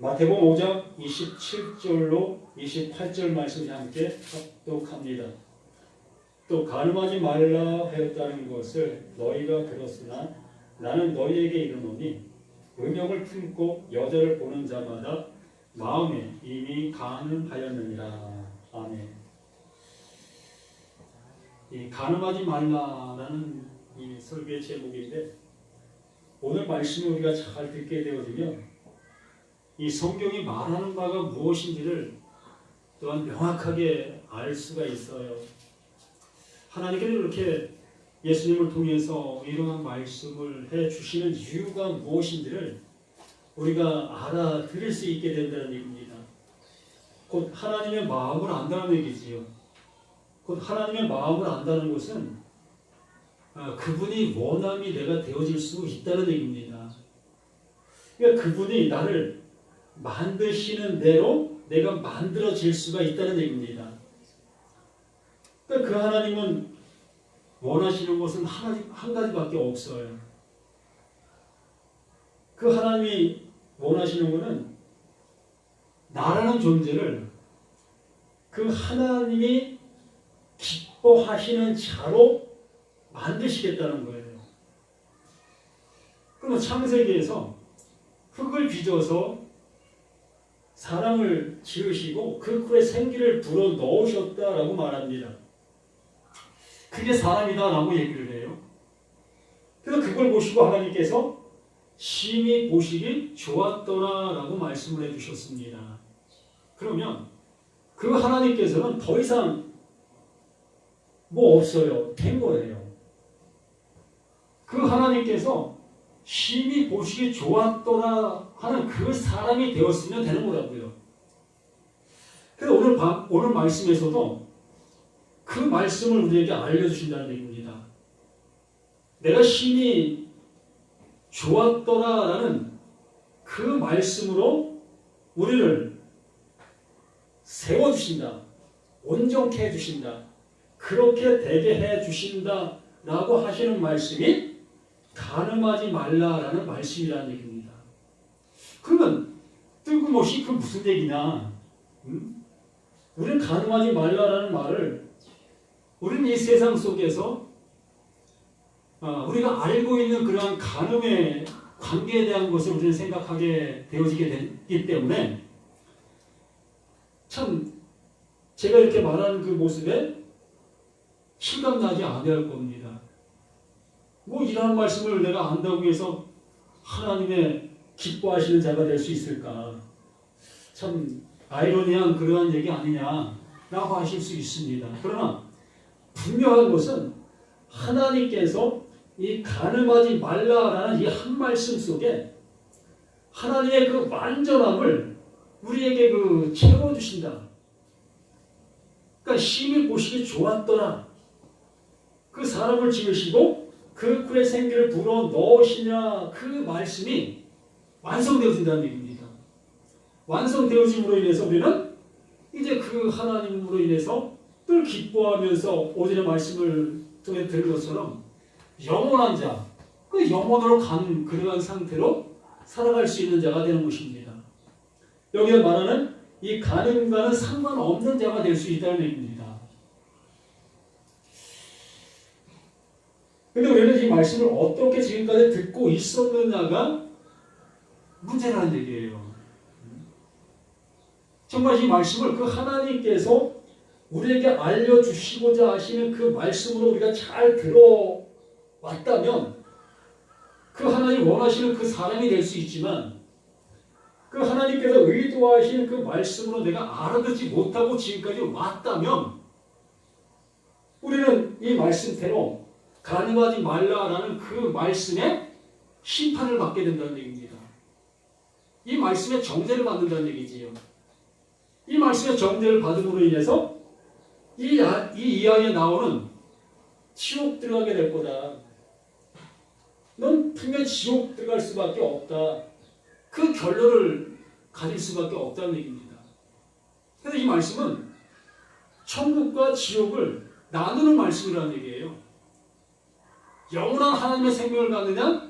마태복음 5장 27절로 28절 말씀이 함께 합독합니다. 또 간음하지 말라 하였다는 것을 너희가 들었으나 나는 너희에게 이르노니 음욕을 품고 여자를 보는 자마다 마음에 이미 간음하였느니라. 아멘. 이 간음하지 말라라는 이 설교의 제목인데, 오늘 말씀을 우리가 잘 듣게 되어지면 이 성경이 말하는 바가 무엇인지를 또한 명확하게 알 수가 있어요. 하나님께서 이렇게 예수님을 통해서 이러한 말씀을 해주시는 이유가 무엇인지를 우리가 알아들을 수 있게 된다는 얘기입니다. 곧 하나님의 마음을 안다는 얘기지요. 곧 하나님의 마음을 안다는 것은 그분이 원함이 내가 되어질 수 있다는 얘기입니다. 그러니까 그분이 나를 만드시는 대로 내가 만들어질 수가 있다는 얘기입니다. 그러니까 그 하나님은 원하시는 것은 한 가지밖에 없어요. 그 하나님이 원하시는 것은 나라는 존재를 그 하나님이 기뻐하시는 자로 만드시겠다는 거예요. 그러면 창세기에서 흙을 빚어서 사람을 지으시고 그 꿀에 생기를 불어 넣으셨다라고 말합니다. 그게 사람이다라고 얘기를 해요. 그래서 그걸 보시고 하나님께서 심히 보시기 좋았더라라고 말씀을 해주셨습니다. 그러면 그 하나님께서는 더 이상 뭐 없어요. 된 거예요. 그 하나님께서 심히 보시기 좋았더라 하는 그 사람이 되었으면 되는 거라고요. 그래서 오늘 말씀에서도 그 말씀을 우리에게 알려주신다는 얘기입니다. 내가 심히 좋았더라라는 그 말씀으로 우리를 세워주신다. 온전케 해주신다. 그렇게 되게 해주신다라고 하시는 말씀이 간음하지 말라라는 말씀이라는 얘기입니다. 그러면 뜬금없이 그 무슨 얘기냐? 우리는 간음하지 말라라는 말을 우리는 이 세상 속에서 우리가 알고 있는 그러한 간음의 관계에 대한 것을 우리는 생각하게 되어지게 되기 때문에 참 제가 이렇게 말하는 그 모습에 실감나지 않을 겁니다. 뭐 이러한 말씀을 내가 안다고 해서 하나님의 기뻐하시는 자가 될 수 있을까? 참 아이러니한 그러한 얘기 아니냐라고 하실 수 있습니다. 그러나 분명한 것은 하나님께서 이 간음하지 말라라는 이 한 말씀 속에 하나님의 그 완전함을 우리에게 채워주신다. 그러니까 심히 보시기 좋았더라. 그 사람을 지으시고 그 꿀에 생기를 불어 넣으시냐 그 말씀이 완성되어진다는 얘기입니다. 완성되어짐으로 인해서 우리는 이제 그 하나님으로 인해서 늘 기뻐하면서 오늘의 말씀을 통해 들은 것처럼 영원한 자, 그 영원으로 가는 그러한 상태로 살아갈 수 있는 자가 되는 것입니다. 여기에 말하는 이 간음과는 상관없는 자가 될 수 있다는 얘기입니다. 그런데 우리는 이 말씀을 어떻게 지금까지 듣고 있었느냐가 문제라는 얘기예요. 정말 이 말씀을 그 하나님께서 우리에게 알려주시고자 하시는 그 말씀으로 우리가 잘 들어왔다면 그 하나님 원하시는 그 사람이 될 수 있지만 그 하나님께서 의도하시는 그 말씀으로 내가 알아듣지 못하고 지금까지 왔다면 우리는 이 말씀대로 간음하지 말라라는 그 말씀에 심판을 받게 된다는 얘기입니다. 이 말씀에 정죄를 받는다는 얘기지요. 이 말씀에 정죄를 받음으로 인해서 이 이하에 나오는 지옥 들어가게 될 거다. 넌 분명 지옥 들어갈 수밖에 없다. 그 결론을 가질 수밖에 없다는 얘기입니다. 그래서 이 말씀은 천국과 지옥을 나누는 말씀이라는 얘기예요. 영원한 하나님의 생명을 갖느냐,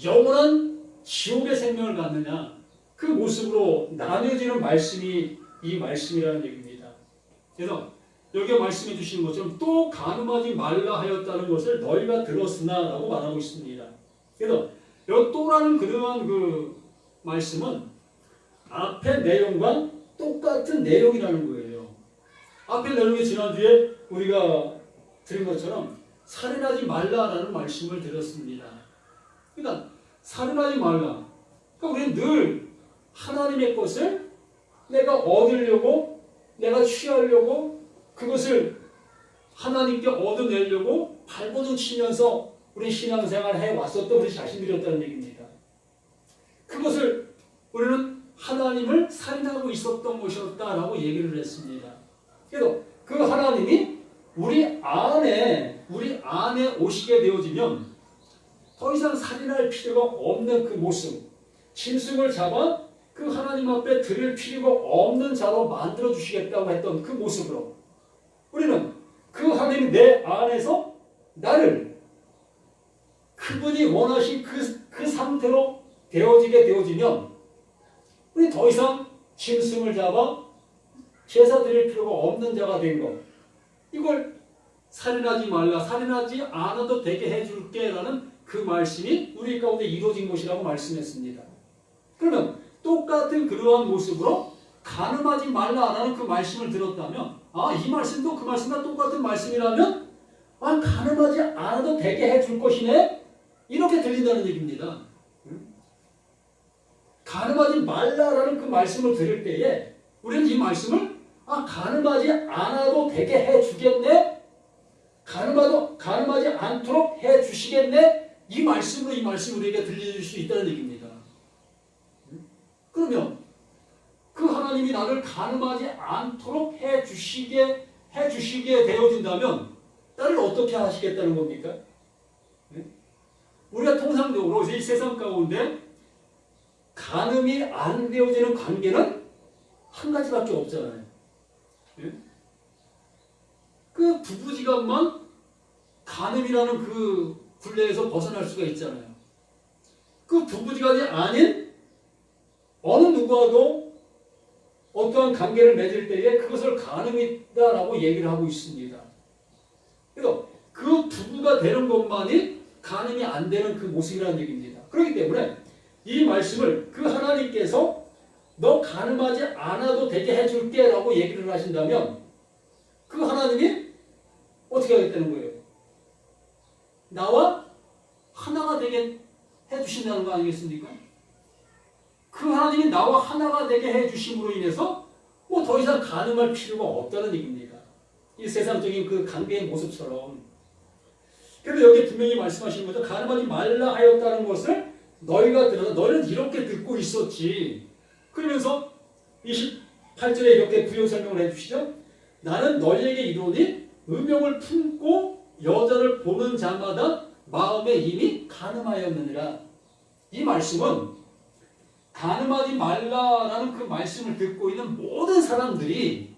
영원한 지옥의 생명을 갖느냐, 그 모습으로 나뉘어지는 말씀이 이 말씀이라는 얘기입니다. 그래서 여기에 말씀해 주시는 것처럼 또 간음하지 말라 하였다는 것을 너희가 들었으나 라고 말하고 있습니다. 그래서 여기 또라는 그러한 그 말씀은 앞에 내용과 똑같은 내용이라는 거예요. 앞에 내용이 지난주에 우리가 들은 것처럼 살인하지 말라라는 말씀을 들었습니다. 그러니까 살인하지 말라. 그러니까 우리는 늘 하나님의 것을 내가 얻으려고, 내가 취하려고, 그것을 하나님께 얻어내려고 발버둥 치면서 우리 신앙생활을 해왔었던 우리 자신들이었다는 얘기입니다. 그것을 우리는 하나님을 살인하고 있었던 것이었다라고 얘기를 했습니다. 그래서 그 하나님이 우리 안에 오시게 되어지면 더 이상 살인할 필요가 없는 그 모습, 짐승을 잡아 그 하나님 앞에 드릴 필요가 없는 자로 만들어 주시겠다고 했던 그 모습으로 우리는 그 하나님이 내 안에서 나를 그분이 원하신 그 상태로 되어지게 되어지면 우리 더 이상 짐승을 잡아 제사 드릴 필요가 없는 자가 된 것. 이걸 살인하지 말라, 살인하지 않아도 되게 해줄게 라는 그 말씀이 우리 가운데 이루어진 것이라고 말씀했습니다. 그러면 똑같은 그러한 모습으로 간음하지 말라라는 그 말씀을 들었다면 이 말씀도 그 말씀과 똑같은 말씀이라면 간음하지 않아도 되게 해줄 것이네? 이렇게 들린다는 얘기입니다. 간음하지 말라라는 그 말씀을 들을 때에 우리는 이 말씀을 간음하지 않아도 되게 해주겠네? 간음하지 않도록 해주시겠네? 이 말씀으로 이 말씀이 우리에게 들릴 수 있다는 얘기입니다. 그러면 그 하나님이 나를 간음하지 않도록 해주시게 되어진다면 나를 어떻게 하시겠다는 겁니까? 우리가 통상적으로 이 세상 가운데 간음이 안 되어지는 관계는 한 가지밖에 없잖아요. 그 부부지간만 간음이라는 그 굴레에서 벗어날 수가 있잖아요. 그 부부지간이 아닌 어느 누구와도 어떠한 관계를 맺을 때에 그것을 간음이다라고 얘기를 하고 있습니다. 그래서 그 부부가 되는 것만이 간음이 안 되는 그 모습이라는 얘기입니다. 그렇기 때문에 이 말씀을 그 하나님께서 너 간음하지 않아도 되게 해줄게 라고 얘기를 하신다면 그 하나님이 어떻게 하겠다는 거예요? 나와 하나가 되게 해주신다는 거 아니겠습니까? 그 하나님이 나와 하나가 되게 해주심으로 인해서 더 이상 간음할 필요가 없다는 얘기입니다. 이 세상적인 그 관계의 모습처럼. 그래서 여기 분명히 말씀하시는 거죠. 간음하지 말라 하였다는 것을 너희가 들어서 너희는 이렇게 듣고 있었지. 그러면서 28절에 이렇게 부연 설명을 해주시죠. 나는 너희에게 이르노니 음욕을 품고 여자를 보는 자마다 마음에 이미 간음하였느니라. 이 말씀은 간음하지 말라라는 그 말씀을 듣고 있는 모든 사람들이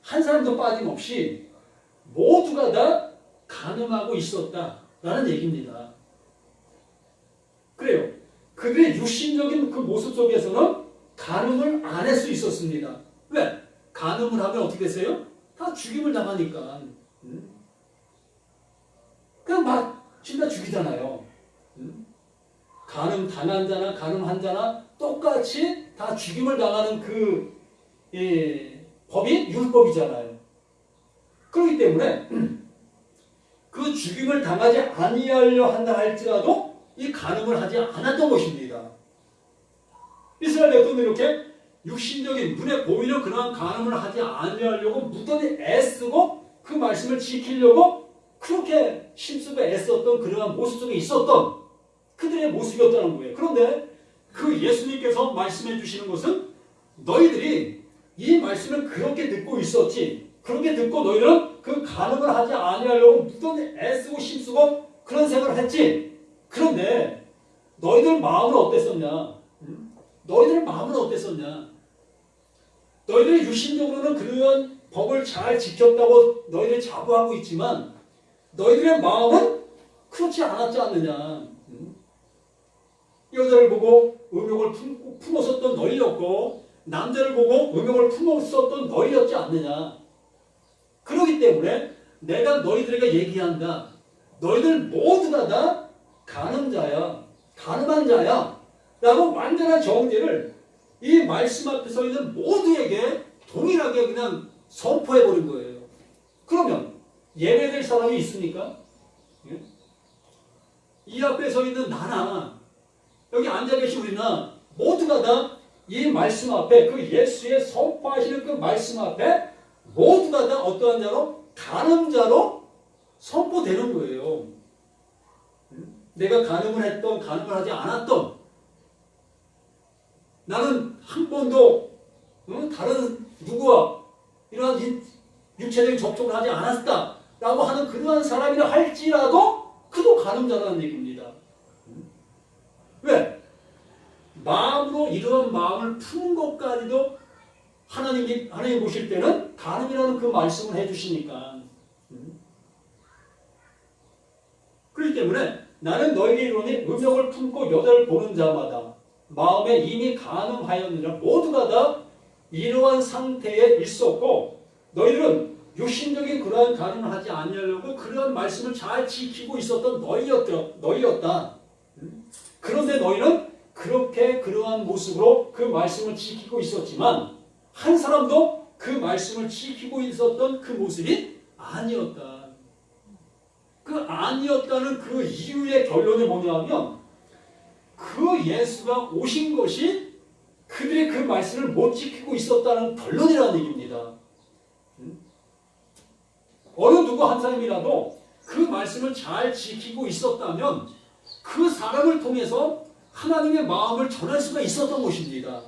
한 사람도 빠짐없이 모두가 다 간음하고 있었다라는 얘기입니다. 그래요. 그들의 육신적인 그 모습 속에서는 간음을 안 할 수 있었습니다. 왜? 간음을 하면 어떻게 됐어요? 다 죽임을 당하니까. 그냥 막 진짜 죽이잖아요. 간음 당한 자나 간음한 자나 똑같이 다 죽임을 당하는 그 법이 율법이잖아요. 그렇기 때문에 그 죽임을 당하지 아니하려 한다 할지라도 이 간음을 하지 않았던 것입니다. 이스라엘 백성들은 이렇게 육신적인 눈에 보이는 그러한 간음을 하지 아니하려고 무던히 애쓰고 그 말씀을 지키려고 그렇게 힘쓰고 애썼던 그러한 모습 속에 있었던 그들의 모습이었다는 거예요. 그런데 그 예수님께서 말씀해 주시는 것은 너희들이 이 말씀을 그렇게 듣고 있었지. 그렇게 듣고 너희들은 그 간음을 하지 아니하려고 무던히 애쓰고 힘쓰고 그런 생각을 했지. 그런데 너희들 마음은 어땠었냐? 너희들 마음은 어땠었냐? 너희들이 육신적으로는 그런 법을 잘 지켰다고 너희들이 자부하고 있지만 너희들의 마음은 그렇지 않았지 않느냐? 여자를 보고 의욕을 품었었던 너희였고 남자를 보고 의욕을 품었었던 너희였지 않느냐. 그렇기 때문에 내가 너희들에게 얘기한다. 너희들 모두가 다 가늠자야. 가늠한 자야. 라고 완전한 정죄를 이 말씀 앞에 서 있는 모두에게 동일하게 그냥 선포해버린 거예요. 그러면 예배될 사람이 있습니까? 예? 이 앞에 서 있는 나나 여기 앉아 계신 우리나 모두가 다 이 말씀 앞에 그 예수의 선포하시는 그 말씀 앞에 모두가 다 어떠한 자로? 간음자로 선포되는 거예요. 내가 간음을 했던 간음을 하지 않았던 나는 한 번도 다른 누구와 이러한 육체적인 접촉을 하지 않았다 라고 하는 그러한 사람이라 할지라도 그도 간음자라는 얘기입니다. 왜? 마음으로 이러한 마음을 푸는 것까지도 하나님 보실 때는 간음이라는 그 말씀을 해주시니까. 그렇기 때문에 나는 너에게 이르노니 음욕을 품고 여자를 보는 자마다 마음에 이미 간음하였느니라. 모두가 다 이러한 상태에 있었고 너희들은 육신적인 그러한 간음을 하지 아니하려고 그러한 말씀을 잘 지키고 있었던 너희였다. 그런데 너희는 그렇게 그러한 모습으로 그 말씀을 지키고 있었지만 한 사람도 그 말씀을 지키고 있었던 그 모습이 아니었다. 그 아니었다는 그 이유의 결론이 뭐냐면 그 예수가 오신 것이 그들의 그 말씀을 못 지키고 있었다는 결론이라는 얘기입니다. 어느 누구 한 사람이라도 그 말씀을 잘 지키고 있었다면 그 사람을 통해서 하나님의 마음을 전할 수가 있었던 것입니다.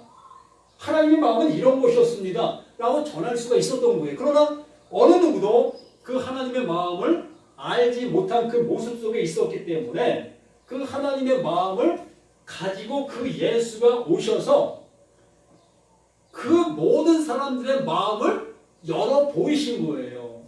하나님의 마음은 이런 것이었습니다 라고 전할 수가 있었던 거예요. 그러나 어느 누구도 그 하나님의 마음을 알지 못한 그 모습 속에 있었기 때문에 그 하나님의 마음을 가지고 그 예수가 오셔서 그 모든 사람들의 마음을 열어 보이신 거예요.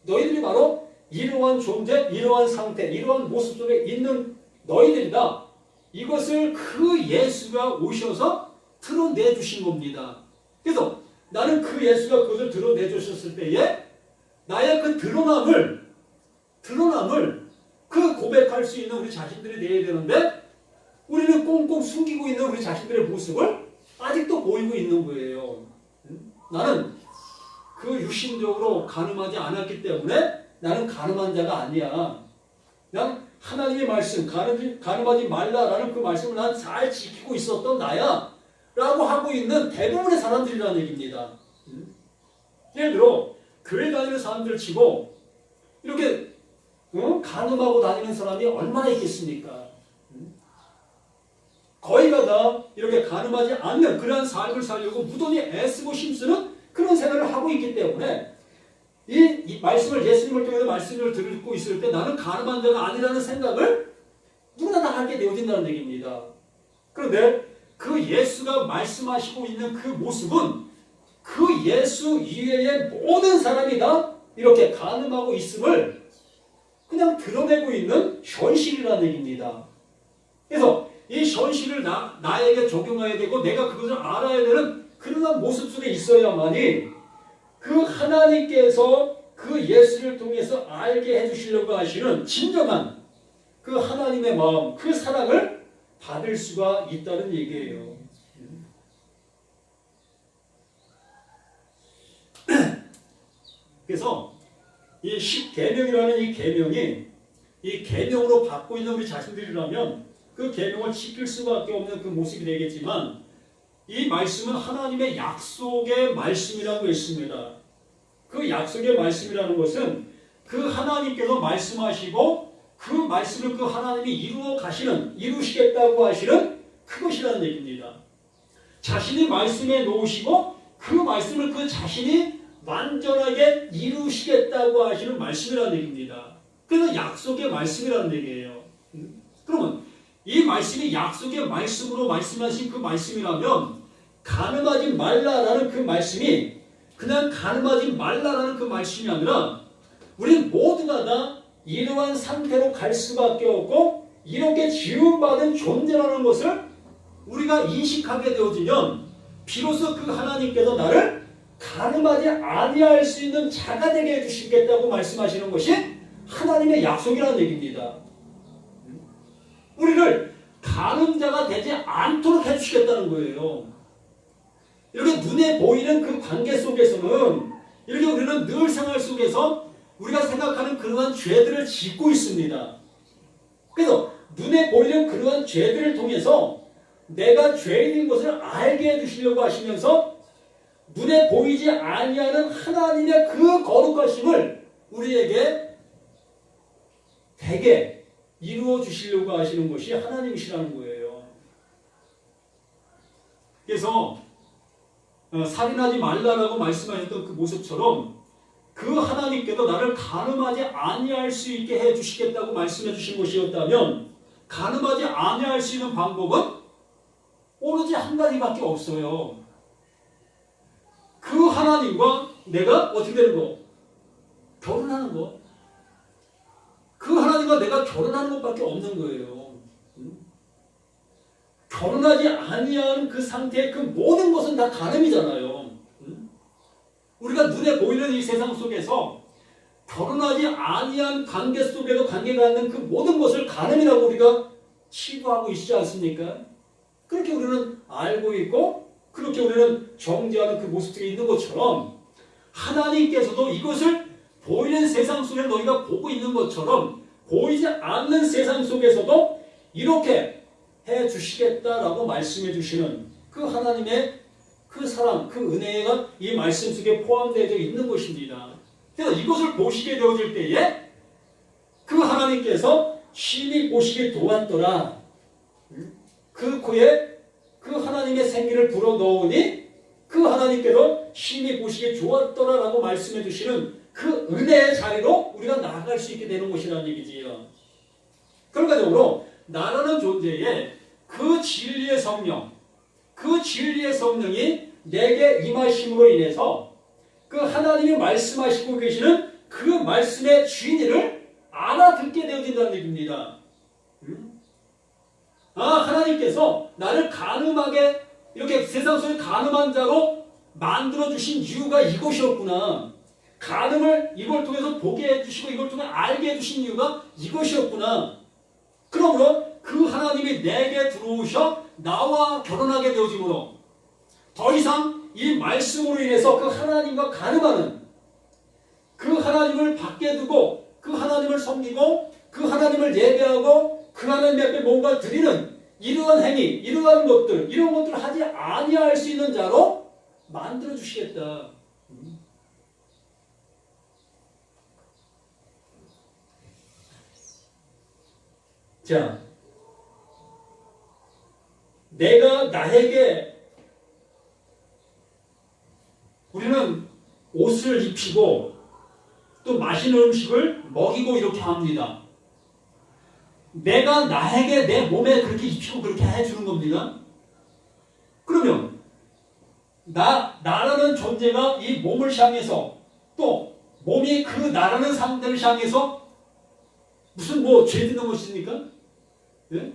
너희들이 바로 이러한 존재, 이러한 상태, 이러한 모습 속에 있는 너희들이다. 이것을 그 예수가 오셔서 드러내 주신 겁니다. 그래서 나는 그 예수가 그것을 드러내 주셨을 때에 나의 그 드러남을 그 고백할 수 있는 우리 자신들이 내야 되는데 우리는 꽁꽁 숨기고 있는 우리 자신들의 모습을 아직도 보이고 있는 거예요. 나는 그 육신적으로 간음하지 않았기 때문에 나는 간음한 자가 아니야. 난 하나님의 말씀, 간음하지 말라라는 그 말씀을 난 잘 지키고 있었던 나야. 라고 하고 있는 대부분의 사람들이라는 얘기입니다. 예를 들어 교회 다니는 사람들 치고 이렇게 간음하고 다니는 사람이 얼마나 있겠습니까? 거의가 다 이렇게 간음하지 않는 그러한 삶을 살려고 무던히 애쓰고 힘쓰는 그런 생활을 하고 있기 때문에 이 말씀을 예수님을 통해서 말씀을 듣고 있을 때 나는 간음한 자가 아니라는 생각을 누구나 다 하게 되어진다는 얘기입니다. 그런데 그 예수가 말씀하시고 있는 그 모습은 그 예수 이외의 모든 사람이 다 이렇게 간음하고 있음을 그냥 드러내고 있는 현실이라는 얘기입니다. 그래서 이 현실을 나에게 적용해야 되고 내가 그것을 알아야 되는 그러한 모습 속에 있어야만이 그 하나님께서 그 예수를 통해서 알게 해주시려고 하시는 진정한 그 하나님의 마음, 그 사랑을 받을 수가 있다는 얘기예요. 그래서 이 십계명이라는 이 계명이 이 계명으로 받고 있는 우리 자신들이라면 그 계명을 지킬 수밖에 없는 그 모습이 되겠지만 이 말씀은 하나님의 약속의 말씀이라고 했습니다. 그 약속의 말씀이라는 것은 그 하나님께서 말씀하시고 그 말씀을 그 하나님이 이루시겠다고 하시는 그것이라는 얘기입니다. 자신이 말씀에 놓으시고 그 말씀을 그 자신이 완전하게 이루시겠다고 하시는 말씀이라는 얘기입니다. 그래서 약속의 말씀이라는 얘기예요. 그러면 이 말씀이 약속의 말씀으로 말씀하신 그 말씀이라면 간음하지 말라라는 그 말씀이 그냥 간음하지 말라라는 그 말씀이 아니라 우리 모두가 다 이러한 상태로 갈 수밖에 없고 이렇게 지음받은 존재라는 것을 우리가 인식하게 되어지면 비로소 그 하나님께서 나를 가늠하지 아니할 수 있는 자가 되게 해주시겠다고 말씀하시는 것이 하나님의 약속이라는 얘기입니다. 우리를 가늠자가 되지 않도록 해주시겠다는 거예요. 이렇게 눈에 보이는 그 관계 속에서는 이렇게 우리는 늘 생활 속에서 우리가 생각하는 그러한 죄들을 짓고 있습니다. 그래서 눈에 보이는 그러한 죄들을 통해서 내가 죄인인 것을 알게 해주시려고 하시면서 눈에 보이지 아니하는 하나님의 그 거룩하심을 우리에게 되게 이루어 주시려고 하시는 것이 하나님이시라는 거예요. 그래서 살인하지 말라라고 말씀하셨던 그 모습처럼 그 하나님께도 나를 가늠하지 아니할 수 있게 해주시겠다고 말씀해 주신 것이었다면 가늠하지 아니할 수 있는 방법은 오로지 한 가지밖에 없어요. 그 하나님과 내가 어떻게 되는 거? 결혼하는 거. 그 하나님과 내가 결혼하는 것밖에 없는 거예요. 결혼하지 아니한 그 상태의 그 모든 것은 다 가늠이잖아요. 우리가 눈에 보이는 이 세상 속에서 결혼하지 아니한 관계 속에도 관계가 있는 그 모든 것을 가늠이라고 우리가 치부하고 있지 않습니까? 그렇게 우리는 알고 있고 그렇게 우리는 정죄하는 그 모습들이 있는 것처럼 하나님께서도 이것을 보이는 세상 속에 너희가 보고 있는 것처럼 보이지 않는 세상 속에서도 이렇게 해주시겠다라고 말씀해 주시는 그 하나님의 그 사랑, 그 은혜가 이 말씀 속에 포함되어 있는 것입니다. 그래서 이것을 보시게 되어질 때에 그 하나님께서 심히 보시기 도왔더라. 그 코에 그 하나님의 생기를 불어넣으니 그 하나님께서 심히 보시기 좋았더라라고 말씀해 주시는 그 은혜의 자리로 우리가 나아갈 수 있게 되는 것이라는 얘기지요. 결과적으로 나라는 존재에 그 진리의 성령, 그 진리의 성령이 내게 임하심으로 인해서 그 하나님이 말씀하시고 계시는 그 말씀의 진리를 알아듣게 되어진다는 얘기입니다. 하나님께서 나를 가늠하게 이렇게 세상 속에 가늠한 자로 만들어주신 이유가 이것이었구나. 가늠을 이걸 통해서 보게 해주시고 이걸 통해 알게 해주신 이유가 이것이었구나. 그러므로 그 하나님이 내게 들어오셔 나와 결혼하게 되어지므로 더 이상 이 말씀으로 인해서 그 하나님과 가늠하는 그 하나님을 밖에 두고 그 하나님을 섬기고 그 하나님을 예배하고 그 하나님 앞에 뭔가 드리는 이러한 행위, 이러한 것들, 이런 것들을 하지 아니할 수 있는 자로 만들어 주시겠다. 자, 내가 나에게 우리는 옷을 입히고 또 맛있는 음식을 먹이고 이렇게 합니다. 내가 나에게 내 몸에 그렇게 입히고 그렇게 해주는 겁니다. 그러면 나라는 존재가 이 몸을 향해서 또 몸이 그 나라는 상대를 향해서 무슨 죄 짓는 것입니까? 네?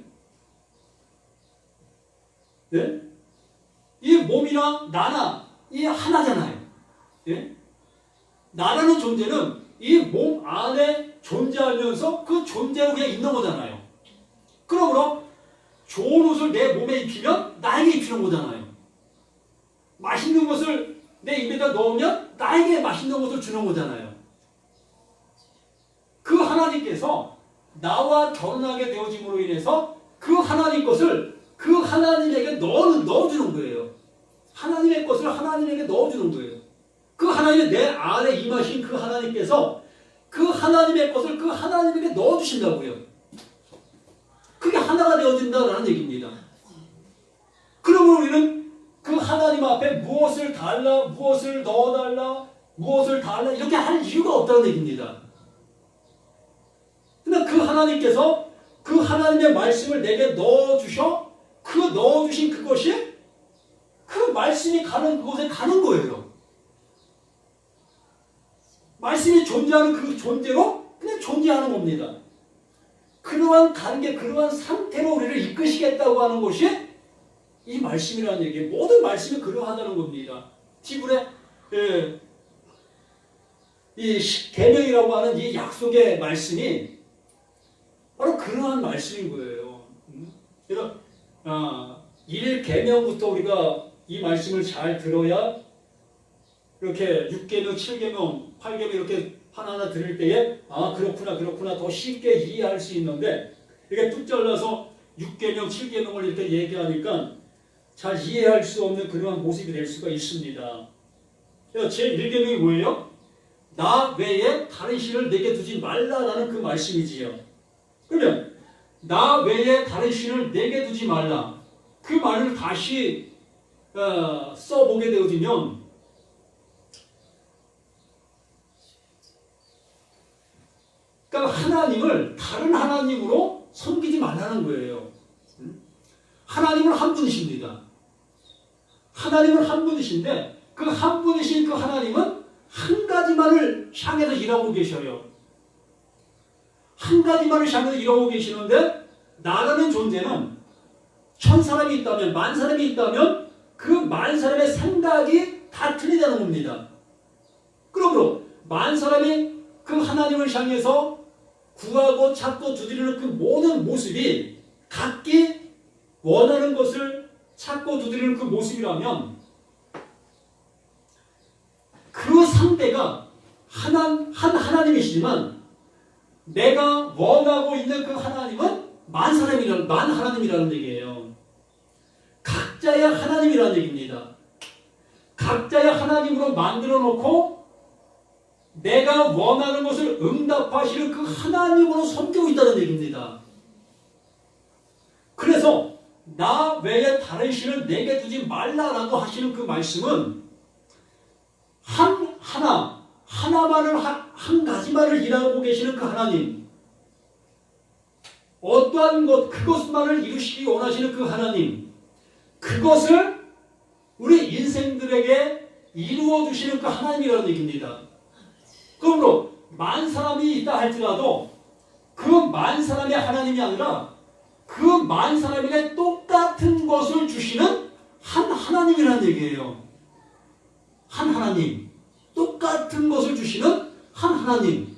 네? 이 몸이나 나나 이 하나잖아요. 네? 나라는 존재는 이 몸 안에 존재하면서 그 존재로 그냥 있는 거잖아요. 그러므로 좋은 옷을 내 몸에 입히면 나에게 입히는 거잖아요. 맛있는 것을 내 입에다 넣으면 나에게 맛있는 것을 주는 거잖아요. 그 하나님께서 나와 결혼하게 되어짐으로 인해서 그 하나님 것을 그 하나님에게 넣어주는 거예요. 하나님의 것을 하나님에게 넣어주는 거예요. 그 하나님의 내 안에 임하신 그 하나님께서 그 하나님의 것을 그 하나님에게 넣어주신다고요. 그게 하나가 되어진다라는 얘기입니다. 그러면 우리는 그 하나님 앞에 무엇을 달라, 무엇을 넣어달라, 무엇을 달라 이렇게 할 이유가 없다는 얘기입니다. 그러나 그 하나님께서 그 하나님의 말씀을 내게 넣어주셔 그 넣어주신 그것이 그 말씀이 가는 그곳에 가는 거예요. 말씀이 존재하는 그 존재로 그냥 존재하는 겁니다. 그러한 관계, 그러한 상태로 우리를 이끄시겠다고 하는 것이 이 말씀이라는 얘기예요. 모든 말씀이 그러하다는 겁니다. 티불의 이 계명이라고 하는 이 약속의 말씀이 바로 그러한 말씀인 거예요. 그래서 1계명부터 우리가 이 말씀을 잘 들어야 이렇게 6계명, 7계명, 8계명 이렇게 하나하나 들을 때에 그렇구나 더 쉽게 이해할 수 있는데 이렇게 뚝 잘라서 6계명, 7계명을 이렇게 얘기하니까 잘 이해할 수 없는 그러한 모습이 될 수가 있습니다. 그래서 제1계명이 뭐예요? 나 외에 다른 신을 내게 두지 말라라는 그 말씀이지요. 그러면 나 외에 다른 신을 내게 두지 말라. 그 말을 다시 써보게 되어지면 그러니까 하나님을 다른 하나님으로 섬기지 말라는 거예요. 하나님은 한 분이십니다. 하나님은 한 분이신데 그 한 분이신 그 하나님은 한 가지만을 향해서 일하고 계셔요. 한 가지만을 향해서 일하고 계시는데 나라는 존재는 천 사람이 있다면 만 사람이 있다면 그 만 사람의 생각이 다 틀리다는 겁니다. 그러므로 만 사람이 그 하나님을 향해서 구하고 찾고 두드리는 그 모든 모습이 각기 원하는 것을 찾고 두드리는 그 모습이라면 그 상대가 한 하나님이시지만 내가 원하고 있는 그 하나님은 만 하나님이라는 얘기예요. 각자의 하나님이라는 얘기입니다. 각자의 하나님으로 만들어 놓고 내가 원하는 것을 응답하시는 그 하나님으로 섬기고 있다는 얘기입니다. 그래서 나 외에 다른 신을 내게 두지 말라라고 하시는 그 말씀은 하나만을 한 가지만을 일하고 계시는 그 하나님, 어떠한 그것만을 이루시기 원하시는 그 하나님, 그것을 우리 인생들에게 이루어 주시는 그 하나님이라는 얘기입니다. 그러므로 만 사람이 있다 할지라도 그 만 사람의 하나님이 아니라 그 만 사람에게 똑같은 것을 주시는 한 하나님이라는 얘기예요. 한 하나님, 똑같은 것을 주시는 한 하나님.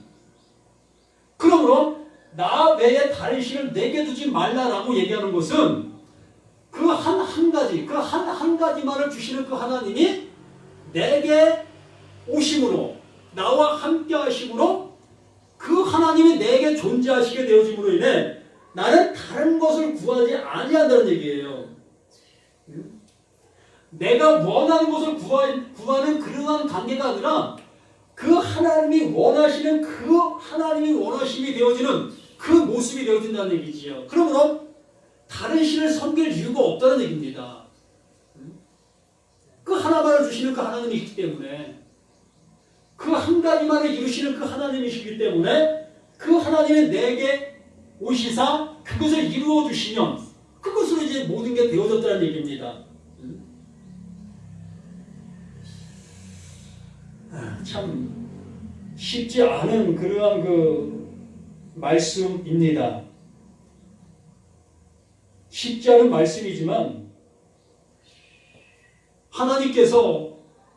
그러므로 나 외에 다른 신을 내게 두지 말라라고 얘기하는 것은 그 한 가지만을 주시는 그 하나님이 내게 오심으로 나와 함께 하심으로 그 하나님이 내게 존재하시게 되어짐으로 인해 나는 다른 것을 구하지 아니한다는 얘기예요. 내가 원하는 것을 구하는 그러한 관계가 아니라 그 하나님이 원하시는 그 하나님이 원하심이 되어지는 그 모습이 되어진다는 얘기지요. 그러므로 다른 신을 섬길 이유가 없다는 얘기입니다. 그 하나만을 주시는 그 하나님이 있기 때문에 그 한 가지만을 이루시는 그 하나님이시기 때문에 그 하나님이 내게 오시사 그것을 이루어 주시면 그것으로 이제 모든 게 되어졌다는 얘기입니다. 참 쉽지 않은 그러한 그 말씀입니다. 쉽지 않은 말씀이지만 하나님께서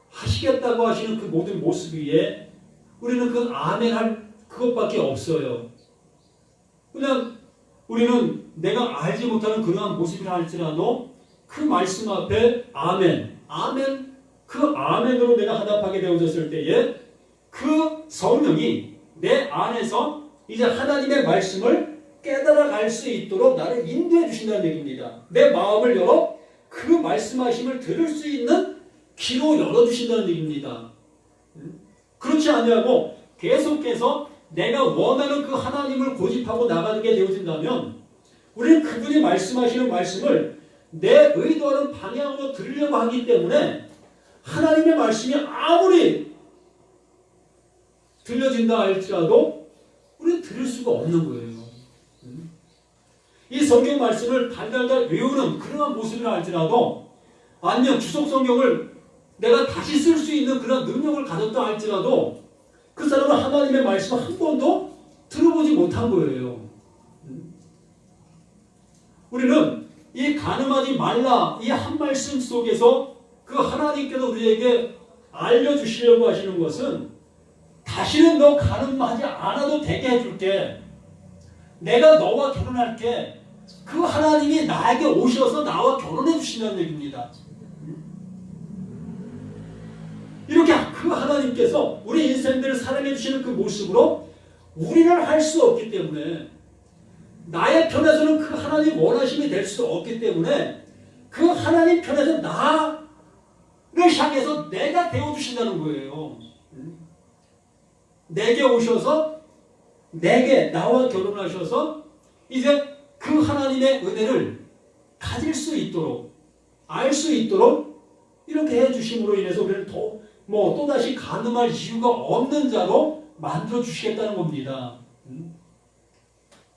하시겠다고 하시는 그 모든 모습 위에 우리는 그 아멘 할 그것밖에 없어요. 그냥 우리는 내가 알지 못하는 그러한 모습이라 할지라도 그 말씀 앞에 아멘, 그 아멘으로 내가 화답하게 되어졌을 때에 그 성령이 내 안에서 이제 하나님의 말씀을 깨달아갈 수 있도록 나를 인도해 주신다는 얘기입니다. 내 마음을 열어 그 말씀하심을 들을 수 있는 귀로 열어주신다는 얘기입니다. 그렇지 아니하고 계속해서 내가 원하는 그 하나님을 고집하고 나가게 되어진다면 우리는 그분이 말씀하시는 말씀을 내 의도하는 방향으로 들으려고 하기 때문에 하나님의 말씀이 아무리 들려진다 할지라도 우리는 들을 수가 없는 거예요. 이 성경 말씀을 달달달 외우는 그러한 모습이라 할지라도 아니면 주석 성경을 내가 다시 쓸 수 있는 그런 능력을 가졌다 할지라도 그 사람은 하나님의 말씀을 한 번도 들어보지 못한 거예요. 우리는 이 가늠하지 말라 이 한 말씀 속에서 그 하나님께서 우리에게 알려주시려고 하시는 것은 다시는 너 가늠하지 않아도 되게 해줄게. 내가 너와 결혼할게. 그 하나님이 나에게 오셔서 나와 결혼해 주신다는 얘기입니다. 이렇게 그 하나님께서 우리 인생들을 사랑해 주시는 그 모습으로 우리는 할 수 없기 때문에, 나의 편에서는 그 하나님 원하심이 될 수 없기 때문에 그 하나님 편에서 나를 향해서 내가 되어주신다는 거예요. 내게 오셔서 나와 결혼하셔서 이제 그 하나님의 은혜를 가질 수 있도록, 알 수 있도록 이렇게 해주심으로 인해서 우리는 또다시 가늠할 이유가 없는 자로 만들어주시겠다는 겁니다.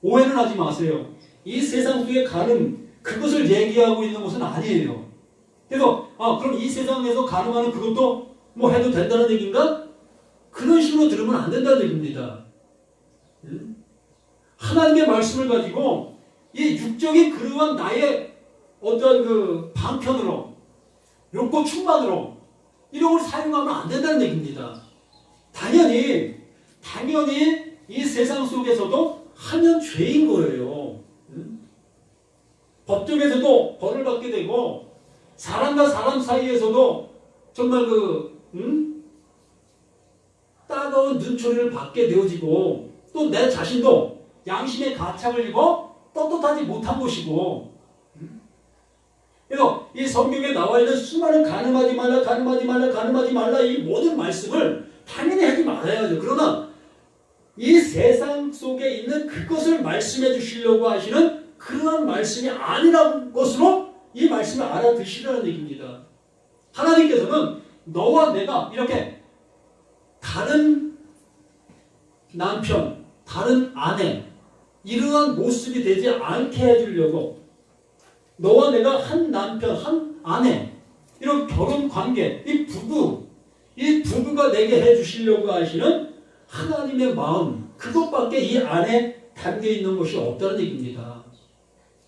오해는 하지 마세요. 이 세상 속의 가늠, 그것을 얘기하고 있는 것은 아니에요. 그래서 그럼 이 세상에서 가늠하는 그것도 해도 된다는 얘기인가? 그런 식으로 들으면 안 된다는 얘기입니다. 하나님의 말씀을 가지고 이 육적인 그러한 나의 어떤 그 방편으로, 욕구 충만으로 이런 걸 사용하면 안 된다는 얘기입니다. 당연히 이 세상 속에서도 하면 죄인 거예요. 법정에서도 벌을 받게 되고, 사람과 사람 사이에서도 정말 따가운 눈초리를 받게 되어지고, 또 내 자신도 양심의 가책을 입어 떳떳하지 못한 것이고, 그래서 이 성경에 나와 있는 수많은 가늠하지 말라 이 모든 말씀을 당연히 하지 말아야죠. 그러나 이 세상 속에 있는 그것을 말씀해 주시려고 하시는 그러한 말씀이 아니라는 것으로 이 말씀을 알아두시라는 얘기입니다. 하나님께서는 너와 내가 이렇게 다른 남편, 다른 아내 이러한 모습이 되지 않게 해주려고, 너와 내가 한 남편, 한 아내 이런 결혼 관계, 이 부부가 내게 해주시려고 하시는 하나님의 마음, 그것밖에 이 안에 담겨 있는 것이 없다는 얘기입니다.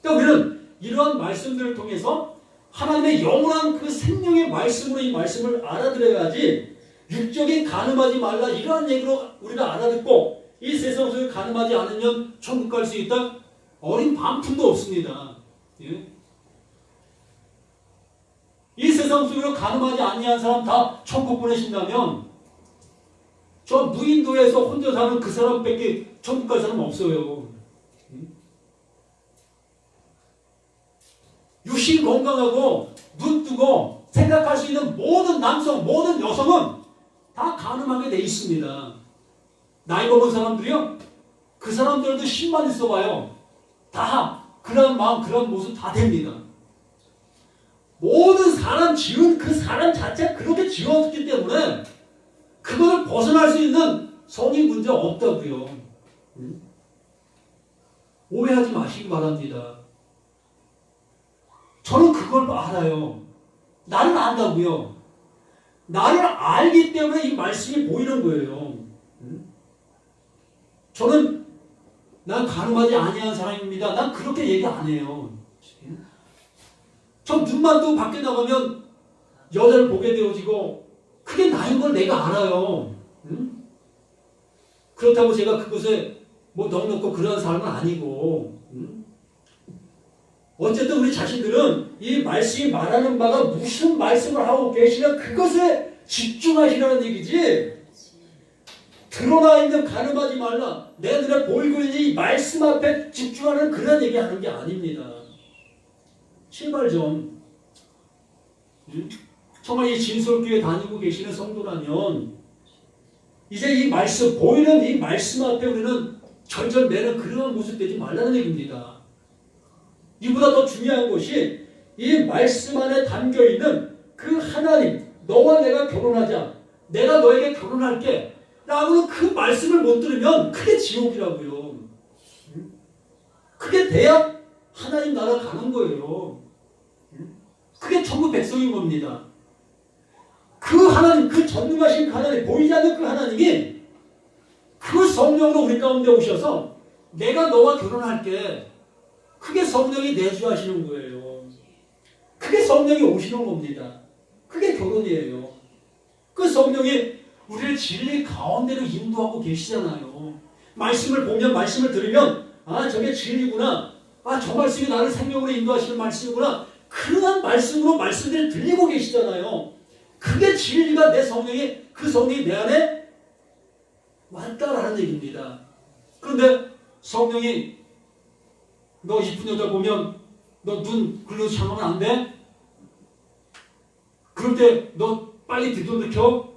그러니까 우리는 이러한 말씀들을 통해서 하나님의 영원한 그 생명의 말씀으로 이 말씀을 알아들어야지, 육적인 가늠하지 말라 이러한 얘기로 우리가 알아듣고 이 세상 속에 가늠하지 않으면 천국 갈 수 있다? 어린 반푼도 없습니다. 예? 이 세상 속으로 가늠하지 아니한 사람 다 천국 보내신다면 저 무인도에서 혼자 사는 그 사람밖에 천국 갈 사람 없어요. 육신 건강하고 눈 뜨고 생각할 수 있는 모든 남성, 모든 여성은 다 가늠하게 돼 있습니다. 나이 먹은 사람들이요, 그 사람들도 10만 있어봐요. 다 그런 마음, 그런 모습 다 됩니다. 모든 사람 지은 그 사람 자체가 그렇게 지었기 때문에 그것을 벗어날 수 있는 성인 문제 없다고요. 오해하지 마시기 바랍니다. 저는 그걸 알아요. 나를 안다고요. 나를 알기 때문에 이 말씀이 보이는 거예요. 저는 난 가늠하지 아니한 사람입니다. 난 그렇게 얘기 안 해요. 저 눈만 뜨고 밖에 나가면 여자를 보게 되어지고 그게 나인 걸 내가 알아요. 그렇다고 제가 그것에 넉넉고 그런 사람은 아니고, 어쨌든 우리 자신들은 이 말씀이 말하는 바가 무슨 말씀을 하고 계시나 그것에 집중하시라는 얘기지, 드러나 있는 가늠하지 말라, 내 눈에 보이고 있는 이 말씀 앞에 집중하는 그런 얘기하는 게 아닙니다. 제발 좀 정말 이 진솔교회 다니고 계시는 성도라면 이제 이 말씀, 보이는 이 말씀 앞에 우리는 절절매는 그런 모습 되지 말라는 얘기입니다. 이보다 더 중요한 것이 이 말씀 안에 담겨있는 그 하나님, 너와 내가 결혼하자, 내가 너에게 결혼할게 라고는 그 말씀을 못 들으면 그게 지옥이라고요. 그게 돼야 하나님 나라 가는 거예요. 그게 천국 백성인 겁니다. 그 하나님, 그 전능하신 하나님, 보이지 않는 그 하나님이 그 성령으로 우리 가운데 오셔서 내가 너와 결혼할게, 그게 성령이 내주하시는 거예요. 그게 성령이 오시는 겁니다. 그게 결혼이에요. 그 성령이 우리를 진리 가운데로 인도하고 계시잖아요. 말씀을 보면, 말씀을 들으면, 아, 저게 진리구나. 아, 저 말씀이 나를 생명으로 인도하시는 말씀이구나. 그러한 말씀으로 말씀을 들리고 계시잖아요. 그게 진리가 내 성령이, 그 성령이 내 안에 왔다라는 얘기입니다. 그런데 성령이 너 이쁜 여자 보면 너 눈 글로 참으면 안 돼? 그럴 때 너 빨리 뒷돈을 켜?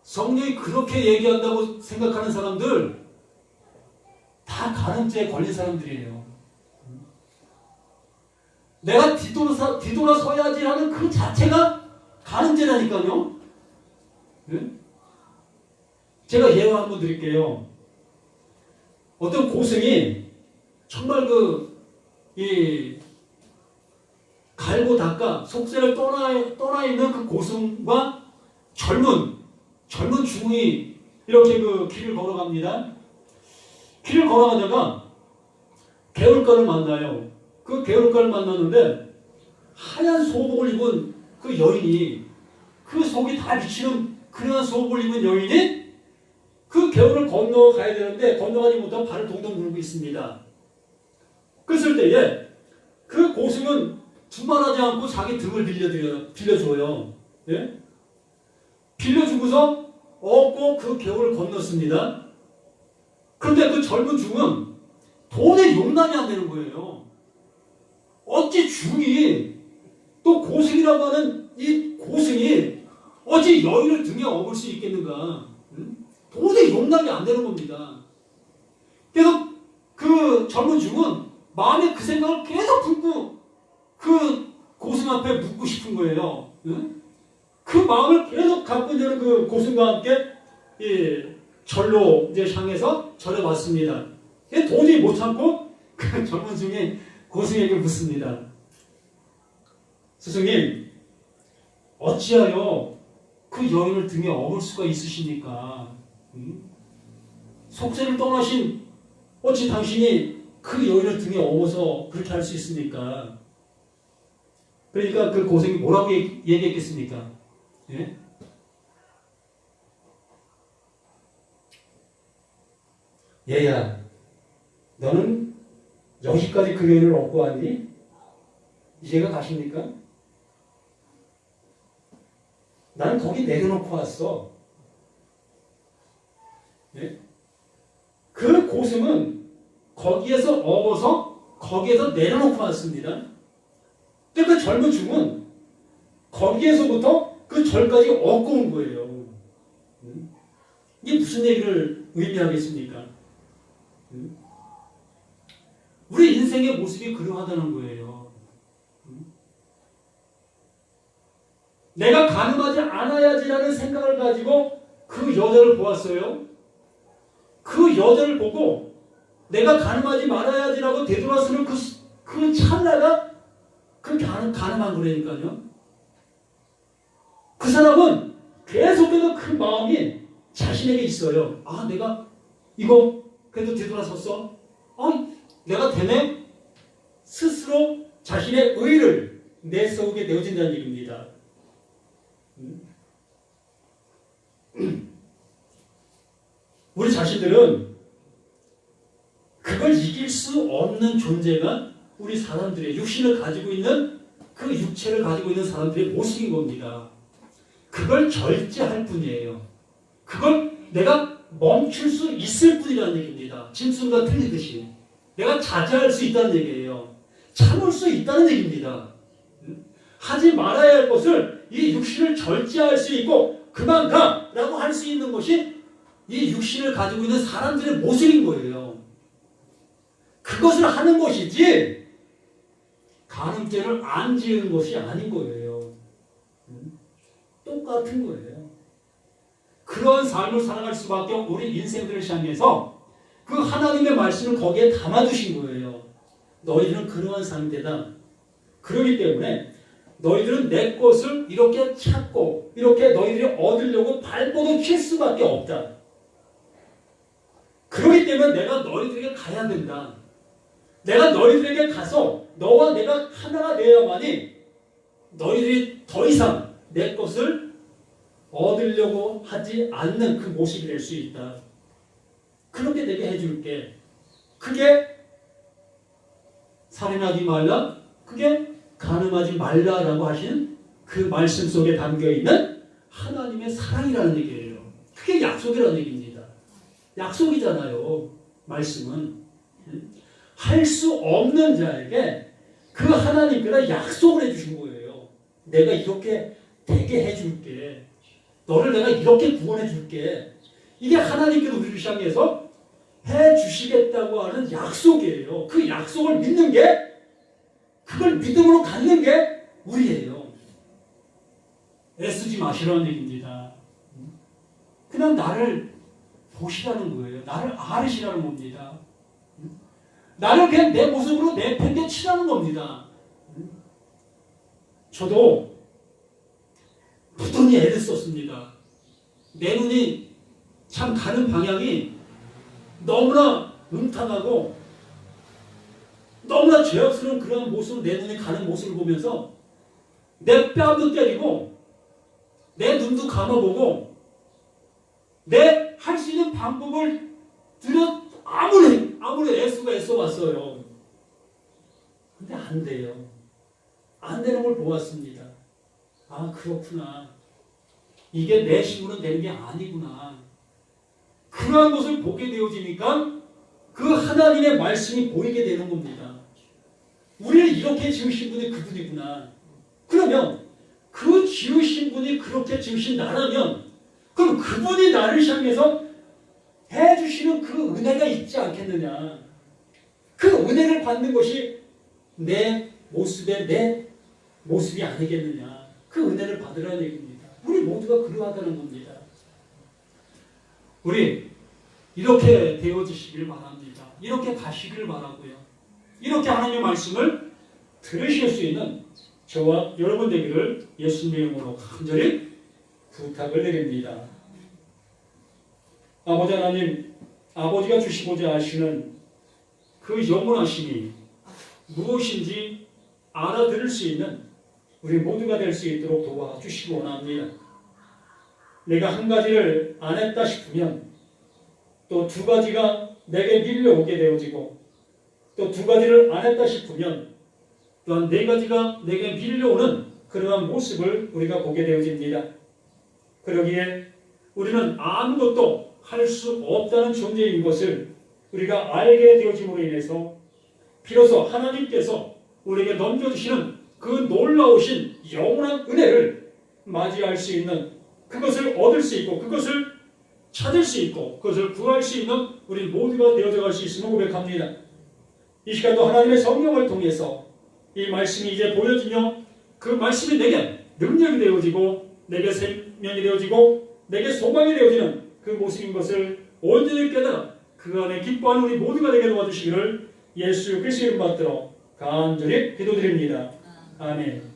성령이 그렇게 얘기한다고 생각하는 사람들 다 간음죄에 걸린 사람들이에요. 내가 뒤돌아서야지 하는 그 자체가 간음죄라니까요. 네? 제가 예화 한번 드릴게요. 어떤 고승이 정말 갈고 닦아 속세를 떠나 있는 그 고승과 젊은 중이 이렇게 그 길을 걸어갑니다. 길을 걸어가다가 개울가를 만나요. 그 개울가를 만났는데 하얀 소복을 입은 그 여인이, 그 속이 다 비치는 그러한 소복을 입은 여인이 그 개울을 건너가야 되는데 건너가지 못하고 발을 동동 물고 있습니다. 그랬을 때에 그 고승은 두말하지 않고 자기 등을 빌려줘요. 예? 빌려주고서 얻고 그 개울을 건넜습니다. 그런데 그 젊은 중은 도저히 용납이 안 되는 거예요. 어찌 중이 또 고승이라고 하는 이 고승이 어찌 여인을 등에 업을 수 있겠는가? 도저히 용납이 안 되는 겁니다. 그래서 그 젊은 중은 마음에 그 생각을 계속 품고 그 고승 앞에 묻고 싶은 거예요. 그 마음을 계속 갖고 있는 그 고승과 함께 절로 이제 향해서 절에 왔습니다. 도저히 못 참고 그 젊은 중에 고승에게 묻습니다. 스승님, 어찌하여 그 여인을 등에 업을 수가 있으십니까? 속세를 떠나신 어찌 당신이 그 여인을 등에 업어서 그렇게 할 수 있습니까? 그러니까 그 고승이 뭐라고 얘기했겠습니까? 예? 얘야, 너는 여기까지 그 여인을 업고 왔니? 이해가 가십니까? 나는 거기 내려놓고 왔어. 예? 그 고승은 거기에서 업어서 거기에서 내려놓고 왔습니다. 근데 그 젊은 중은 거기에서부터 그 절까지 얻고 온 거예요. 이게 무슨 얘기를 의미하겠습니까? 우리 인생의 모습이 그러하다는 거예요. 내가 가늠하지 않아야지라는 생각을 가지고 그 여자를 보았어요. 그 여자를 보고 내가 가늠하지 말아야지라고 되돌아서는 그 찰나가 그 가늠한 거라니까요. 그 사람은 계속해서 그 마음이 자신에게 있어요. 아, 내가 이거 그래도 되돌아섰어? 내가 되네? 스스로 자신의 의를 내세우게 되어진다는 얘기입니다. 우리 자신들은 그걸 이길 수 없는 존재가 우리 사람들의 육신을 가지고 있는 그 육체를 가지고 있는 사람들의 모습인 겁니다. 그걸 절제할 뿐이에요. 그걸 내가 멈출 수 있을 뿐이라는 얘기입니다. 짐승과 틀리듯이. 내가 자제할 수 있다는 얘기예요. 참을 수 있다는 얘기입니다. 하지 말아야 할 것을 이 육신을 절제할 수 있고 그만 가라고 할 수 있는 것이 이 육신을 가지고 있는 사람들의 모습인 거예요. 그것을 하는 것이지 간음죄를 안 지은 것이 아닌 거예요. 똑같은 거예요. 그런 삶을 살아갈 수밖에 우리 인생들을 향해서 그 하나님의 말씀을 거기에 담아두신 거예요. 너희들은 그러한 상태다. 그렇기 때문에 너희들은 내 것을 이렇게 찾고 이렇게 너희들이 얻으려고 발버둥 칠 수밖에 없다. 그렇기 때문에 내가 너희들에게 가야 된다. 내가 너희들에게 가서 너와 내가 하나가 되어야만이 너희들이 더 이상 내 것을 얻으려고 하지 않는 그 모습이 될 수 있다. 그렇게 되게 해줄게. 그게 살인하지 말라, 그게 간음하지 말라라고 하시는 그 말씀 속에 담겨있는 하나님의 사랑이라는 얘기예요. 그게 약속이라는 얘기입니다. 약속이잖아요. 말씀은. 할 수 없는 자에게 그 하나님께서 약속을 해주신 거예요. 내가 이렇게 되게 해줄게. 너를 내가 이렇게 구원해 줄게. 이게 하나님께서 우리를 향해서 해주시겠다고 하는 약속이에요. 그 약속을 믿는 게, 그걸 믿음으로 갖는 게 우리예요. 애쓰지 마시라는 얘기입니다. 그냥 나를 보시라는 거예요. 나를 알으시라는 겁니다. 나를 그냥 내 모습으로 내팽개치라는 겁니다. 저도 부단히 애를 썼습니다. 내 눈이 참 가는 방향이 너무나 음탕하고 너무나 죄악스러운 그런 모습으로 내 눈이 가는 모습을 보면서 내 뺨도 때리고 내 눈도 감아보고 내 할 수 있는 방법을 아무리 애써봤어요. 근데 안 돼요. 안 되는 걸 보았습니다. 아, 그렇구나. 이게 내 힘으로 되는 게 아니구나. 그러한 것을 보게 되어지니까 그 하나님의 말씀이 보이게 되는 겁니다. 우리를 이렇게 지으신 분이 그분이구나. 그러면 그 지으신 분이 그렇게 지으신 나라면 그럼 그분이 나를 향해서 해주시는 그 은혜가 있지 않겠느냐. 그 은혜를 받는 것이 내 모습이 아니겠느냐. 그 은혜를 받으라는 얘기입니다. 우리 모두가 그러하다는 겁니다. 우리 이렇게 되어지시길 바랍니다. 이렇게 가시길 바라고요. 이렇게 하나님의 말씀을 들으실 수 있는 저와 여러분 되기를 예수님의 이름으로 간절히 부탁을 드립니다. 아버지 하나님, 아버지가 주시고자 하시는 그 영원하심이 무엇인지 알아들을 수 있는 우리 모두가 될 수 있도록 도와주시기 원합니다. 내가 한 가지를 안 했다 싶으면 또 두 가지가 내게 밀려오게 되어지고 또 두 가지를 안 했다 싶으면 또한 네 가지가 내게 밀려오는 그러한 모습을 우리가 보게 되어집니다. 그러기에 우리는 아무것도 할 수 없다는 존재인 것을 우리가 알게 되어짐으로 인해서 비로소 하나님께서 우리에게 넘겨주시는 그 놀라우신 영원한 은혜를 맞이할 수 있는, 그것을 얻을 수 있고 그것을 찾을 수 있고 그것을 구할 수 있는 우리 모두가 되어져 갈 수 있음을 고백합니다. 이 시간도 하나님의 성령을 통해서 이 말씀이 이제 보여지며 그 말씀이 내게 능력이 되어지고 내게 생명이 되어지고 내게 소망이 되어지는 그 모습인 것을 온전히 깨달아 그 안에 기뻐하는 우리 모두가 되게 도와주시기를 예수 그리스도의 이름 받들어 간절히 기도드립니다. 아멘.